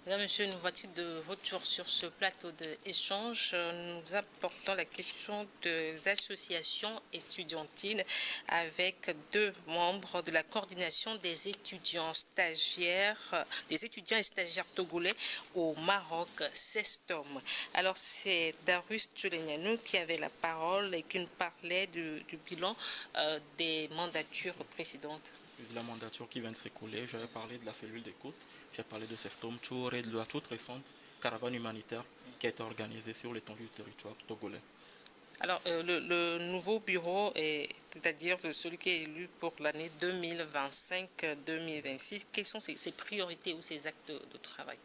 Mesdames, Messieurs, nous voici de retour sur ce plateau d'échange. Nous apportons la question des associations estudiantines avec deux membres de la coordination des étudiants stagiaires, des étudiants et stagiaires togolais au Maroc, CESTOM. Alors, c'est Darus Tchoulenyanou qui avait la parole et qui nous parlait du bilan des mandatures précédentes. La mandature qui vient de s'écouler, j'avais parlé de la cellule d'écoute, j'ai parlé de CESTOM Tour et de la toute récente caravane humanitaire qui a été organisée sur l'étendue du territoire togolais. Alors, le nouveau bureau, c'est-à-dire celui qui est élu pour l'année 2025-2026, quelles sont ses priorités ou ses actes de travail?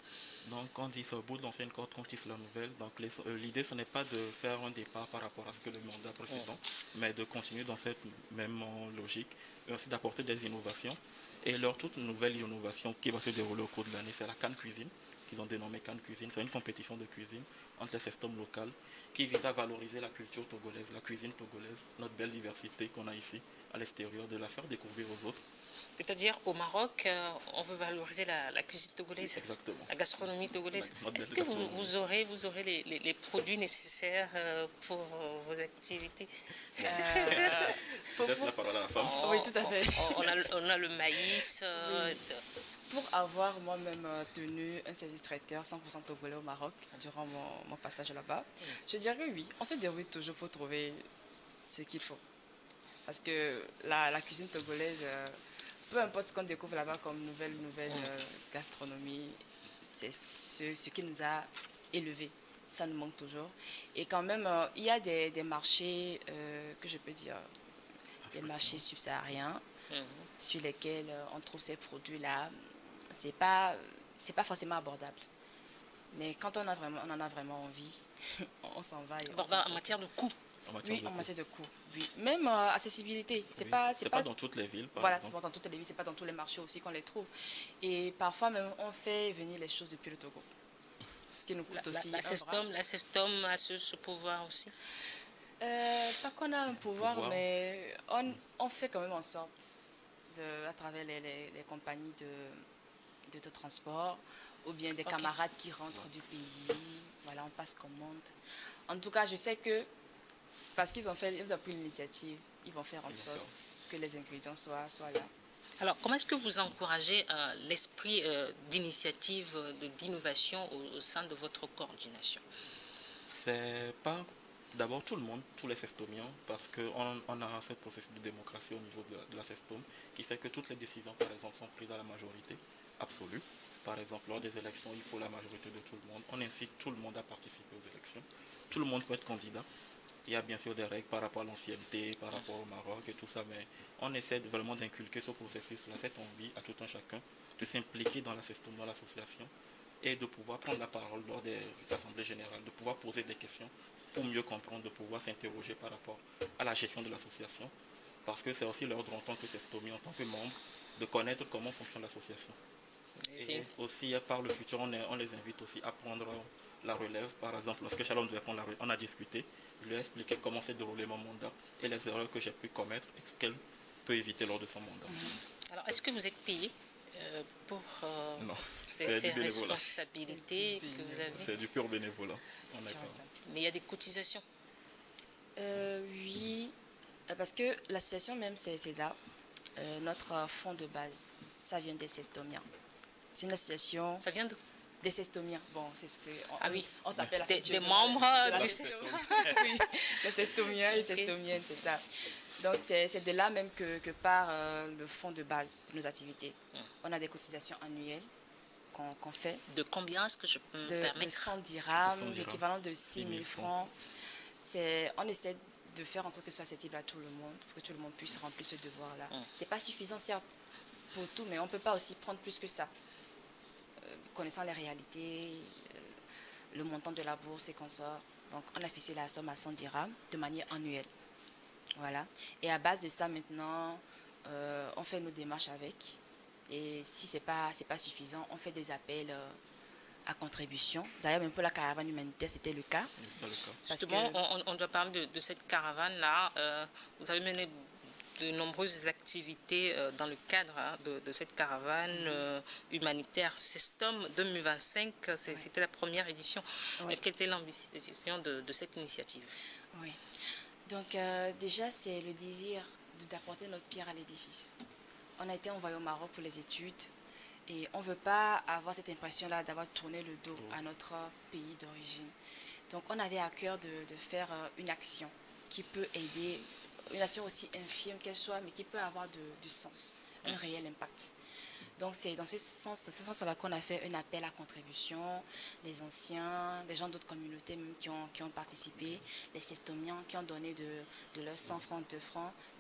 Donc, quand on dit c'est au bout de l'ancienne corde, qu'on tisse la nouvelle, donc l'idée, ce n'est pas de faire un départ par rapport à ce que le mandat précédent, mais de continuer dans cette même logique, et aussi d'apporter des innovations. Et leur toute nouvelle innovation qui va se dérouler au cours de l'année, c'est la Cannes Cuisine, qu'ils ont dénommée Cannes Cuisine. C'est une compétition de cuisine entre les CESTOM locales qui vise à valoriser la culture togolaise, la cuisine togolaise, notre belle diversité qu'on a ici à l'extérieur, de la faire découvrir aux autres. C'est-à-dire, au Maroc, on veut valoriser la cuisine togolaise. Exactement. La gastronomie togolaise. Est-ce que vous aurez les produits nécessaires pour vos activités? Je laisse la parole à la femme. Oui, tout à fait. On a le maïs. Oui. Pour avoir moi-même tenu un service traiteur 100% togolais au Maroc durant mon passage là-bas, je dirais oui, on se débrouille toujours pour trouver ce qu'il faut. Parce que la cuisine togolaise, peu importe ce qu'on découvre là-bas comme nouvelle gastronomie, c'est ce qui nous a élevés. Ça nous manque toujours. Et quand même, il y a des marchés, que je peux dire, des marchés subsahariens sur lesquels on trouve ces produits-là. C'est pas forcément abordable. Mais quand on en a vraiment envie, on s'en va. En matière de coût. En matière de coût. Oui. Même accessibilité. C'est pas dans toutes les villes, voilà, c'est pas dans toutes les villes, c'est pas dans tous les marchés aussi qu'on les trouve. Et parfois même, on fait venir les choses depuis le Togo. Ce qui nous coûte aussi la CESTOM a ce pouvoir aussi. Pas qu'on a un pouvoir, mais on fait quand même en sorte, à travers les compagnies de transport, ou bien des camarades qui rentrent du pays. Voilà, on passe commande. En tout cas, je sais que parce qu'ils ont pris l'initiative, ils vont faire en sorte que les ingrédients soient là. Alors, comment est-ce que vous encouragez l'esprit d'initiative, d'innovation au sein de votre coordination? C'est pas d'abord tout le monde, tous les CESTOMiens, parce qu'on a ce processus de démocratie au niveau de la CESTOM qui fait que toutes les décisions, par exemple, sont prises à la majorité absolue. Par exemple, lors des élections, il faut la majorité de tout le monde. On incite tout le monde à participer aux élections. Tout le monde peut être candidat. Il y a bien sûr des règles par rapport à l'ancienneté, par rapport au Maroc et tout ça, mais on essaie vraiment d'inculquer ce processus-là, cette envie à tout un chacun de s'impliquer dans la CESTOM, dans l'association, et de pouvoir prendre la parole lors des assemblées générales, de pouvoir poser des questions pour mieux comprendre, de pouvoir s'interroger par rapport à la gestion de l'association, parce que c'est aussi leur droit en tant que CESTOMien, en tant que membre, de connaître comment fonctionne l'association. Et aussi, par le futur, on les invite aussi à prendre la relève. Par exemple, lorsque Shalom devait prendre la relève, on a discuté, je lui ai expliqué comment s'est déroulé mon mandat et les erreurs que j'ai pu commettre et ce qu'elle peut éviter lors de son mandat. Alors, est-ce que vous êtes payé pour ces responsabilités que vous avez? C'est du pur bénévolat. Mais il y a des cotisations? Oui, parce que l'association même, c'est là. Notre fonds de base, ça vient des CESTOMiens. C'est une association... Ça vient d'où? Des CESTOMiens. Bon, on s'appelle des membres du CESTOM. Oui, les CESTOMiens et les CESTOMiennes, c'est ça. Donc, c'est de là même que part le fonds de base de nos activités. On a des cotisations annuelles qu'on fait. De combien est-ce que je peux me permettre? De 100 dirhams, l'équivalent de 6 000 francs. On essaie de faire en sorte que ce soit accessible à tout le monde, pour que tout le monde puisse remplir ce devoir-là. C'est pas suffisant, certes, pour tout, mais on ne peut pas aussi prendre plus que ça. Connaissant les réalités, le montant de la bourse et consorts. Donc, on a fixé la somme à 100 dirhams de manière annuelle. Voilà. Et à base de ça, maintenant, on fait nos démarches avec. Et si ce n'est pas suffisant, on fait des appels à contribution. D'ailleurs, même pour la caravane humanitaire, c'était le cas. Justement, on doit parler de cette caravane-là. Vous avez mené de nombreuses activités dans le cadre de cette caravane humanitaire Sestom 2025. C'était la première édition. Oui. Quelle était l'ambition de cette initiative? Oui. Donc déjà, c'est le désir d'apporter notre pierre à l'édifice. On a été envoyé au Maroc pour les études et on ne veut pas avoir cette impression-là d'avoir tourné le dos à notre pays d'origine. Donc on avait à cœur de faire une action qui peut aider, une action aussi infime qu'elle soit, mais qui peut avoir du sens, un réel impact. Donc c'est dans ce sens-là qu'on a fait un appel à contribution, les anciens, des gens d'autres communautés même qui ont participé, les Sestomiens qui ont donné de leurs 100 francs,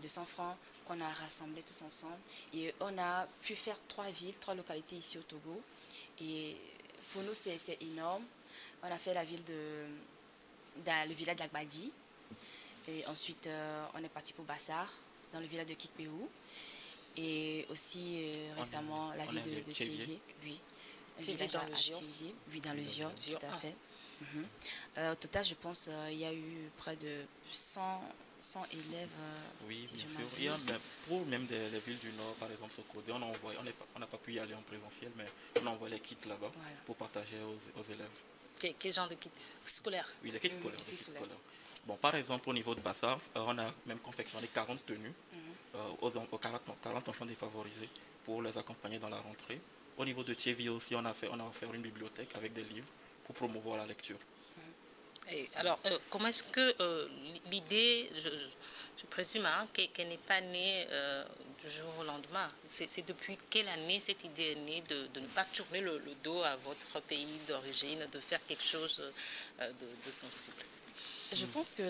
200 francs qu'on a rassemblés tous ensemble. Et on a pu faire 3 villes, 3 localités ici au Togo. Et pour nous c'est énorme. On a fait la ville le village d'Agbadi. Et ensuite on est parti pour Bassar, dans le village de Kikpéou. Et aussi récemment la ville de Thiévier, oui, un village à Thiévier, oui, dans le Zion, tout à fait. Au total, je pense il y a eu près de 100 élèves. Oui, si bien je sûr. Il y a pour même les villes du Nord, par exemple, Sokode, on n'a pas pu y aller en présentiel, mais on envoie les kits là-bas pour partager aux élèves. Quel genre de kit scolaire? Oui, les kits scolaires. Bon, par exemple, au niveau de Bassar, on a même confectionné 40 tenues aux 40 enfants défavorisés pour les accompagner dans la rentrée. Au niveau de Thiévier aussi, on a offert une bibliothèque avec des livres pour promouvoir la lecture. Et alors, comment est-ce que l'idée, je présume qu'elle n'est pas née du jour au lendemain. C'est depuis quelle année cette idée est née de ne pas tourner le dos à votre pays d'origine, de faire quelque chose de sensible? Je pense que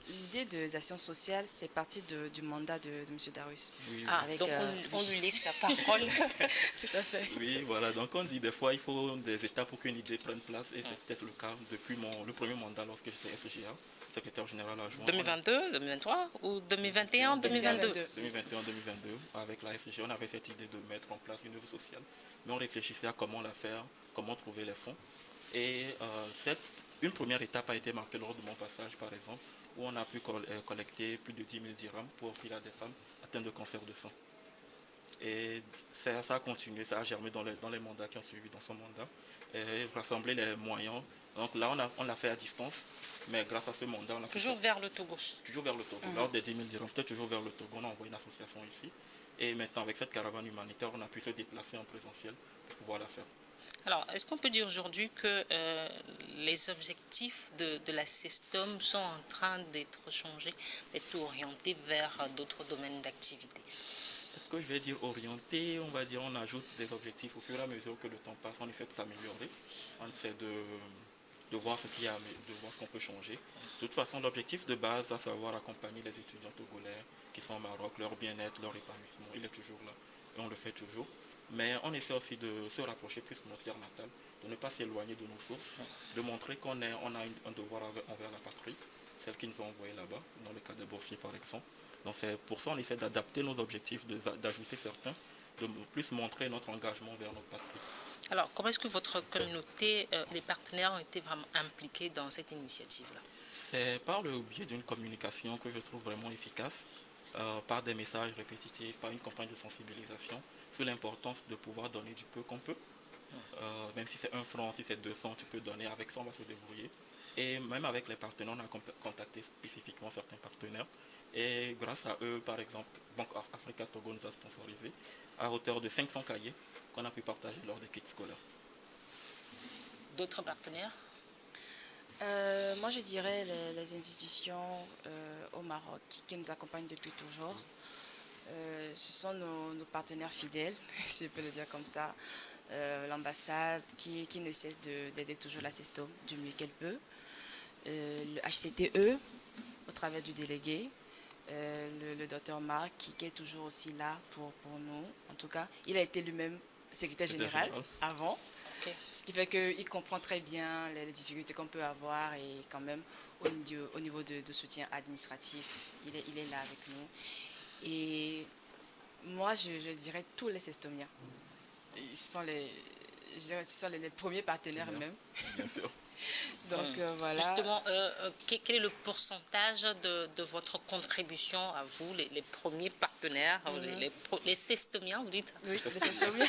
l'idée des actions sociales, c'est parti du mandat de M. Darus. Oui, donc on lui laisse la parole. Tout à fait. Oui, voilà. Donc on dit des fois il faut des étapes pour qu'une idée prenne place. Et c'était le cas depuis le premier mandat lorsque j'étais SGA, secrétaire général adjoint. 2022, 2023 ou 2021, 2022 2021, 2022. Avec la SGA, on avait cette idée de mettre en place une œuvre sociale. Mais on réfléchissait à comment la faire, comment trouver les fonds. Et une première étape a été marquée lors de mon passage, par exemple, où on a pu collecter plus de 10 000 dirhams pour offrir à des femmes atteintes de cancer de sang. Et ça a continué, ça a germé dans les mandats qui ont suivi dans son mandat, et rassembler les moyens. Donc là, on l'a fait à distance, mais grâce à ce mandat, on a toujours vers le Togo. Toujours vers le Togo. Lors des 10 000 dirhams, c'était toujours vers le Togo. On a envoyé une association ici. Et maintenant, avec cette caravane humanitaire, on a pu se déplacer en présentiel pour pouvoir la faire. Alors, est-ce qu'on peut dire aujourd'hui que les objectifs de la Sestom sont en train d'être changés, d'être orientés vers d'autres domaines d'activité? Est-ce que je vais dire orienté? On va dire on ajoute des objectifs au fur et à mesure que le temps passe. On essaie de s'améliorer. On essaie de voir ce qu'il y a, de voir ce qu'on peut changer. De toute façon, l'objectif de base, à savoir accompagner les étudiants togolais qui sont au Maroc, leur bien-être, leur épanouissement, il est toujours là. Et on le fait toujours. Mais on essaie aussi de se rapprocher plus de notre terre natale, de ne pas s'éloigner de nos sources, de montrer qu'on a un devoir envers la patrie, celle qui nous a envoyés là-bas, dans le cas des boursiers par exemple. Donc c'est pour ça qu'on essaie d'adapter nos objectifs, d'ajouter certains, de plus montrer notre engagement vers notre patrie. Alors, comment est-ce que votre communauté, les partenaires ont été vraiment impliqués dans cette initiative-là? C'est par le biais d'une communication que je trouve vraiment efficace, par des messages répétitifs, par une campagne de sensibilisation sur l'importance de pouvoir donner du peu qu'on peut. Même si c'est 1 franc, si c'est 200, tu peux donner, avec ça on va se débrouiller. Et même avec les partenaires, on a contacté spécifiquement certains partenaires. Et grâce à eux, par exemple, Banque Africa Togo nous a sponsorisé à hauteur de 500 cahiers qu'on a pu partager lors des kits scolaires. D'autres partenaires? Moi, je dirais les institutions au Maroc qui nous accompagnent depuis toujours. Ce sont nos partenaires fidèles, si je peux le dire comme ça. L'ambassade qui ne cesse d'aider toujours la Sestom du mieux qu'elle peut. Le HCTE, au travers du délégué. Le docteur Marc qui est toujours aussi là pour nous. En tout cas, il a été lui-même secrétaire général avant. Okay. Ce qui fait qu'il comprend très bien les difficultés qu'on peut avoir et quand même au niveau de soutien administratif, il est là avec nous. Et moi, je dirais tous les Sestomiens. Ce sont les premiers partenaires même. Bien sûr. Donc voilà. Justement, quel est le pourcentage de votre contribution à vous, les premiers partenaires, les cestomiens, vous dites? Oui, les cestomiens.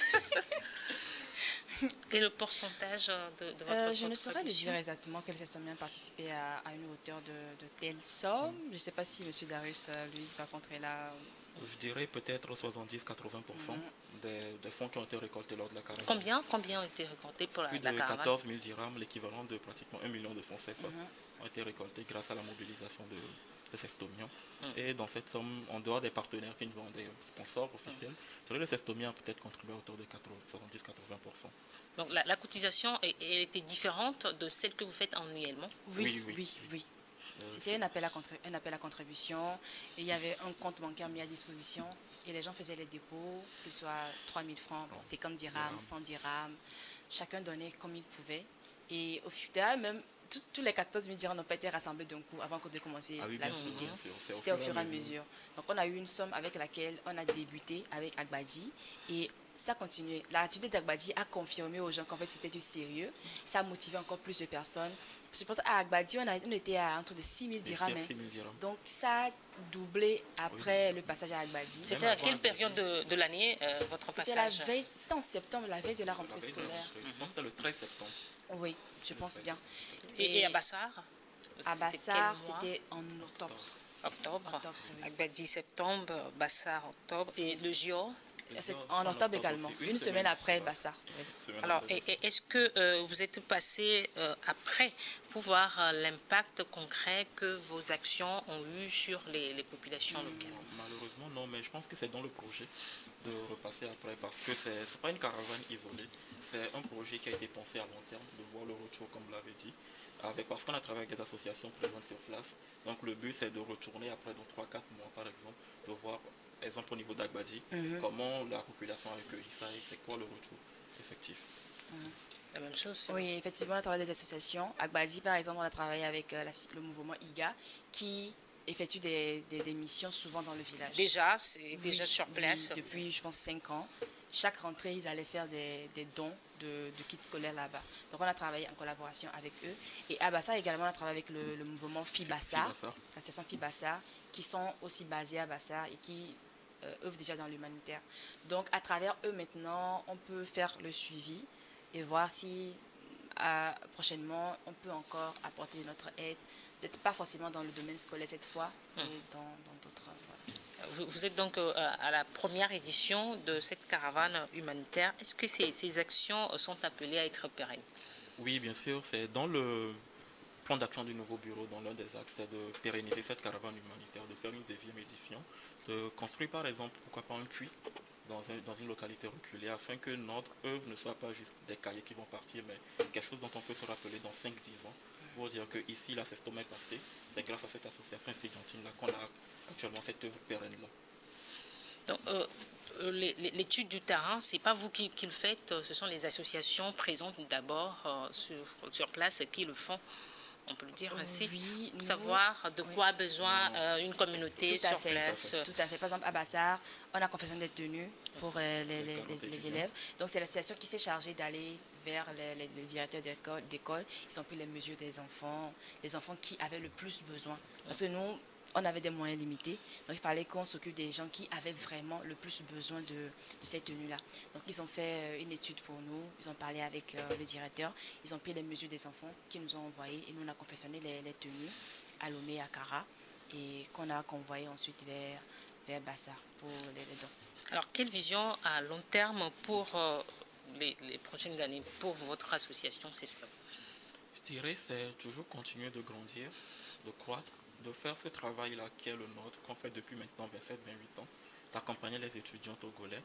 Quel est le pourcentage de votre contribution? Je ne saurais le dire exactement que les cestomiens participaient à une hauteur de telle somme. Je ne sais pas si M. Darius, lui, va contrer là. Je dirais peut-être 70-80% des fonds qui ont été récoltés lors de la caravane. Combien ont été récoltés pour la Plus caravane? de 14 000 dirhams, l'équivalent de pratiquement 1 million de fonds CFA, ont été récoltés grâce à la mobilisation de Cestomiens. Et dans cette somme, en dehors des partenaires qui nous ont des sponsors officiels, le Cestomien a peut-être contribué à hauteur de 70-80%. Donc la cotisation elle était différente de celle que vous faites annuellement? Oui. C'était un appel à contribution, et il y avait un compte bancaire mis à disposition et les gens faisaient les dépôts, que ce soit 3 000 francs, 50 dirhams, 100 dirhams. Chacun donnait comme il pouvait. Et au final, même tous les 14 000 dirhams n'ont pas été rassemblés d'un coup avant de commencer l'activité. C'était au fur et à mesure. Donc on a eu une somme avec laquelle on a débuté avec Agbadi et ça a continué. L'activité d'Agbadi a confirmé aux gens qu'en fait c'était du sérieux. Ça a motivé encore plus de personnes. Je pense à Agbadi, on était à entre de 6 000 dirhams. Donc ça a doublé après le passage à Agbadi. C'était à quelle période de l'année votre passage? C'était en septembre, la veille de la rentrée scolaire. Je pense que c'était le 13 septembre. Oui, je pense bien. Et à Bassar? À Bassar, c'était en octobre. Octobre. Agbadi septembre, Bassar octobre. Et le JO? En octobre également, une semaine après Bassar. Alors, est-ce que vous êtes passé après pour voir l'impact concret que vos actions ont eu sur les populations locales? Malheureusement, non, mais je pense que c'est dans le projet de repasser après parce que ce n'est pas une caravane isolée, c'est un projet qui a été pensé à long terme, de voir le retour, comme vous l'avez dit, parce qu'on a travaillé avec des associations présentes sur place. Donc le but, c'est de retourner après dans 3-4 mois, par exemple, de voir, exemple au niveau d'Agbadi, comment la population a accueilli ça et c'est quoi le retour effectif. La même chose. Oui, effectivement, on a travaillé avec des associations. Agbadi, par exemple, on a travaillé avec le mouvement IGA qui effectue des missions souvent dans le village. Déjà, c'est déjà sur place. Depuis, je pense, 5 ans. Chaque rentrée, ils allaient faire des dons de kits scolaires là-bas. Donc, on a travaillé en collaboration avec eux. Et à Bassar également, on a travaillé avec le mouvement Fibassar, l'association Fibassar, qui sont aussi basés à Bassar et qui œuvrent déjà dans l'humanitaire. Donc, à travers eux, maintenant, on peut faire le suivi et voir si prochainement, on peut encore apporter notre aide. Peut-être pas forcément dans le domaine scolaire cette fois, mais dans d'autres. Vous êtes donc à la première édition de cette caravane humanitaire. Est-ce que ces actions sont appelées à être pérennes? Oui, bien sûr. C'est dans le plan d'action du nouveau bureau, dans l'un des axes, c'est de pérenniser cette caravane humanitaire, de faire une deuxième édition, de construire par exemple, pourquoi pas un puits dans une localité reculée, afin que notre œuvre ne soit pas juste des cahiers qui vont partir, mais quelque chose dont on peut se rappeler dans 5-10 ans, pour dire que ici, la Cestom est passée. C'est grâce à cette association estudiantine-là qu'on a actuellement cette œuvre pérenne-là. Donc, l'étude du terrain, ce n'est pas vous qui le faites, ce sont les associations présentes d'abord sur place qui le font. On peut le dire ainsi, pour savoir de quoi a besoin une communauté sur place. Tout à fait. Par exemple, à Bassar, on a confection des tenues pour les élèves. Donc, c'est l'association qui s'est chargée d'aller vers les directeurs d'école. Ils ont pris les mesures des enfants, les enfants qui avaient le plus besoin. Parce que nous, on avait des moyens limités, donc il fallait qu'on s'occupe des gens qui avaient vraiment le plus besoin de cette tenue-là. Donc ils ont fait une étude pour nous, ils ont parlé avec le directeur, ils ont pris les mesures des enfants qui nous ont envoyés et nous on a confectionné les tenues à Lomé et à Kara et qu'on a convoyé ensuite vers Bassar pour les dons. Alors quelle vision à long terme pour les prochaines années pour votre association CESTOM? Je dirais c'est toujours continuer de grandir, de croître, de faire ce travail-là qui est le nôtre, qu'on fait depuis maintenant 27-28 ans, d'accompagner les étudiants togolais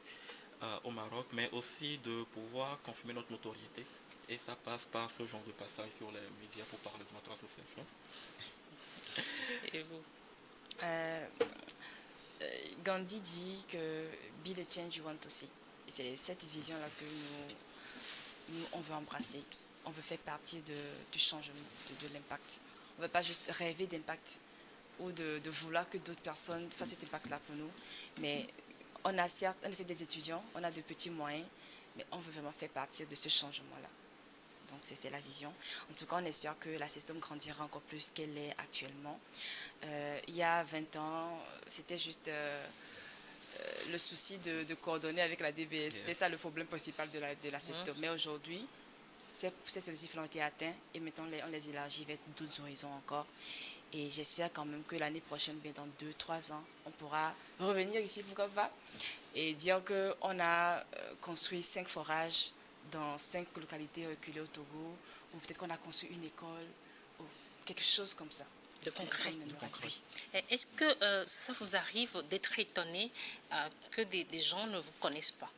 au Maroc, mais aussi de pouvoir confirmer notre notoriété. Et ça passe par ce genre de passage sur les médias pour parler de notre association. Et vous? Gandhi dit que be the change you want to see. Et c'est cette vision-là que nous, on veut embrasser. On veut faire partie du changement, de l'impact. On ne veut pas juste rêver d'impact ou de vouloir que d'autres personnes fassent cet impact-là pour nous. Mais on a certes, on est des étudiants, on a de petits moyens, mais on veut vraiment faire partie de ce changement-là. Donc c'est la vision. En tout cas, on espère que la CESTOM grandira encore plus qu'elle est actuellement. Il y a 20 ans, c'était juste le souci de coordonner avec la DBS. C'était ça le problème principal de la CESTOM. Mais aujourd'hui, ces objectifs ont été atteints et maintenant on les élargit vers d'autres horizons encore. Et j'espère quand même que l'année prochaine, bien dans 2-3 ans, on pourra revenir ici, pourquoi pas, et dire qu'on a construit 5 forages dans 5 localités reculées au Togo, ou peut-être qu'on a construit une école, ou quelque chose comme ça. De concret. Oui. Est-ce que ça vous arrive d'être étonné que des gens ne vous connaissent pas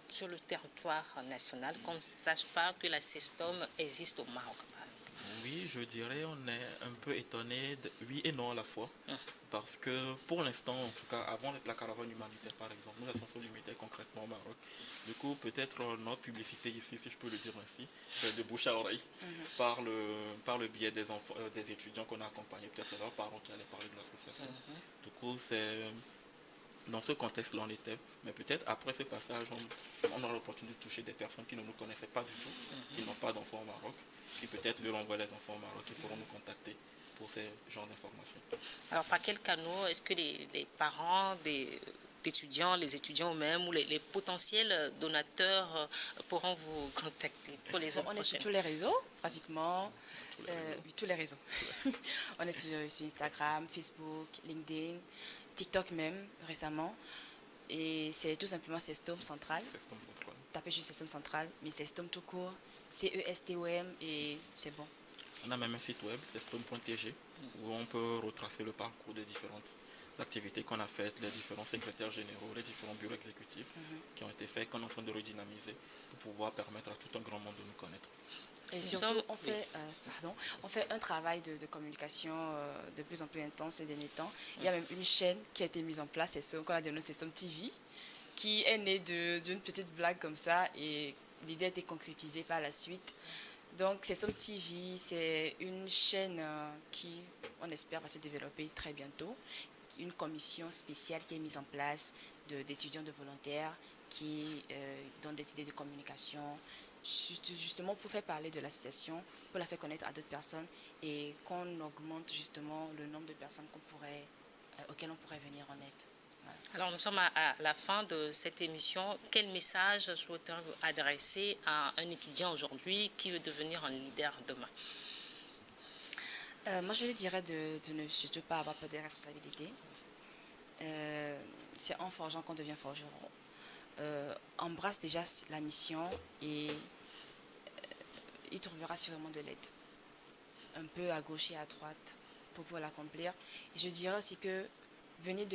sur le territoire national, qu'on ne sache pas que la CESTOM existe au Maroc? Oui, je dirais on est un peu étonné, oui et non à la fois, parce que pour l'instant, en tout cas, avant la caravane humanitaire par exemple, nous restons limitaires concrètement au Maroc. Du coup, peut-être notre publicité ici, si je peux le dire ainsi, c'est de bouche à oreille, par le biais des enfants, des étudiants qu'on a accompagnés, peut-être c'est leurs parents qui allaient parler de l'association. Du coup, c'est dans ce contexte-là on était, mais peut-être après ce passage, on aura l'opportunité de toucher des personnes qui ne nous connaissaient pas du tout, qui n'ont pas d'enfants au Maroc, qui peut-être veulent envoyer les enfants au Maroc et pourront nous contacter pour ces genres d'informations. Alors, par quel canal est-ce que les parents d'étudiants, les étudiants eux-mêmes ou les potentiels donateurs pourront vous contacter pour les autres? On est sur tous les réseaux, pratiquement. Tous les réseaux. On est sur Instagram, Facebook, LinkedIn, TikTok même, récemment. Et c'est tout simplement CESTOM Central. CESTOM Central. Tapez juste CESTOM Central, mais CESTOM tout court, CESTOM, et c'est bon. On a même un site web, cestom.tg, où on peut retracer le parcours des différentes activités qu'on a faites, les différents secrétaires généraux, les différents bureaux exécutifs qui ont été faits, qu'on est en train de redynamiser pour pouvoir permettre à tout un grand monde de nous connaître. Et surtout, on fait un travail de communication de plus en plus intense ces derniers temps. Il y a même une chaîne qui a été mise en place, qu'on a dénommée CESTOM TV, qui est née d'une petite blague comme ça, et l'idée a été concrétisée par la suite. Donc, CESTOM TV, c'est une chaîne qui, on espère, va se développer très bientôt. Une commission spéciale qui est mise en place d'étudiants, de volontaires qui donnent des idées de communication, justement pour faire parler de l'association, pour la faire connaître à d'autres personnes et qu'on augmente justement le nombre de personnes auxquelles on pourrait venir en aide. Voilà. Alors, nous sommes à la fin de cette émission. Quel message souhaitez-vous adresser à un étudiant aujourd'hui qui veut devenir un leader demain? Moi, je lui dirais de ne surtout pas avoir peur des responsabilités. C'est en forgeant qu'on devient forgeron. Embrasse déjà la mission et il trouvera sûrement de l'aide. Un peu à gauche et à droite pour pouvoir l'accomplir. Et je dirais aussi que venir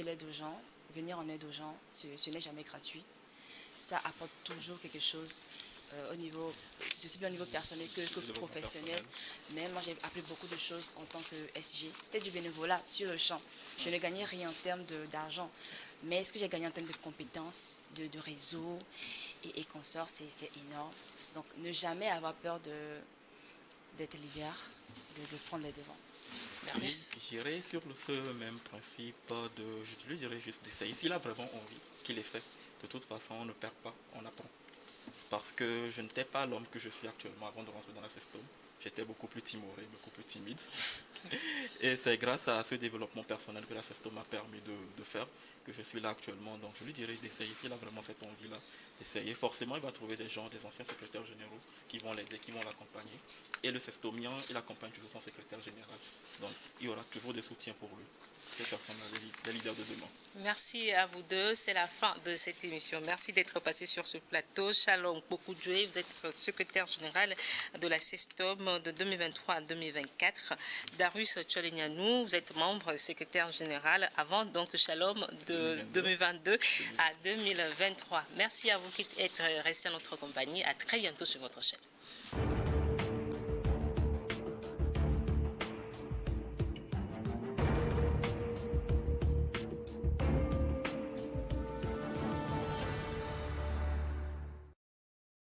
en aide aux gens, ce n'est jamais gratuit. Ça apporte toujours quelque chose aussi bien au niveau personnel que professionnel. Mais moi, j'ai appris beaucoup de choses en tant que SG. C'était du bénévolat sur le champ. Je ne gagnais rien en termes d'argent. Mais ce que j'ai gagné en termes de compétences, de réseau et consorts, c'est énorme. Donc, ne jamais avoir peur d'être leader, de prendre les devants. Oui, j'irai sur ce même principe je lui dirais juste d'essayer. S'il a vraiment envie, qu'il essaie. De toute façon, on ne perd pas, on apprend. Parce que je n'étais pas l'homme que je suis actuellement avant de rentrer dans la CESTOM. J'étais beaucoup plus timoré, beaucoup plus timide. Et c'est grâce à ce développement personnel que la CESTOM m'a permis de faire que je suis là actuellement. Donc je lui dirais d'essayer, s'il a vraiment cette envie-là, d'essayer. Forcément, il va trouver des gens, des anciens secrétaires généraux qui vont l'aider, qui vont l'accompagner. Et le CESTOMien, il accompagne toujours son secrétaire général. Donc il y aura toujours des soutiens pour lui. Ces personnes-là, les leaders de demain. Merci à vous deux. C'est la fin de cette émission. Merci d'être passé sur ce plateau. Shalom Kpokudjoe, vous êtes secrétaire général de la CESTOM de 2023 à 2024. Darius Tcholenyanou, vous êtes membre secrétaire général avant donc Shalom de 2022 à 2023. Merci à vous qui êtes restés à notre compagnie. À très bientôt sur votre chaîne.